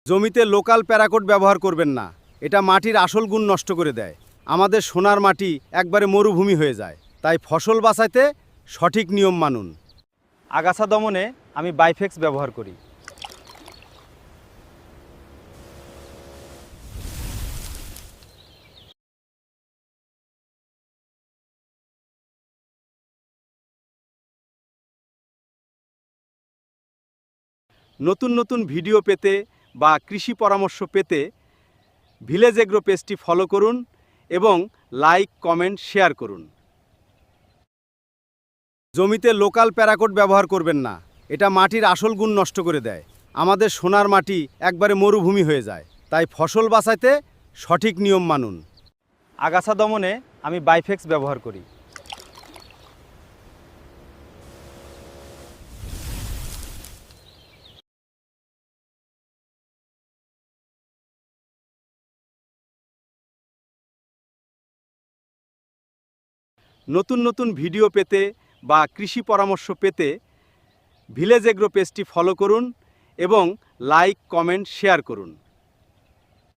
জমিতে লোকাল প্যারাকোট ব্যবহার করবেন না। এটা মাটির আসল গুণ নষ্ট করে দেয়। আমাদের সোনার মাটি একবারে মরুভূমি হয়ে যায়। তাই ফসল বাঁচাইতে সঠিক নিয়ম মানুন। আগাছা দমনে আমি বাইফেক্স ব্যবহার করি। নতুন নতুন ভিডিও পেতে বা কৃষি পরামর্শ পেতে ভিলেজ এগ্রো পেজটি ফলো করুন এবং লাইক, কমেন্ট, শেয়ার করুন। জমিতে লোকাল প্যারাকোট ব্যবহার করবেন না। এটা মাটির আসল গুণ নষ্ট করে দেয়। আমাদের সোনার মাটি একবারে মরুভূমি হয়ে যায়। তাই ফসল বাঁচাইতে সঠিক নিয়ম মানুন। আগাছা দমনে আমি বাইফেক্স ব্যবহার করি। নতুন নতুন ভিডিও পেতে বা কৃষি পরামর্শ পেতে ভিলেজ এগ্রো পেজটি ফলো করুন এবং লাইক, কমেন্ট, শেয়ার করুন।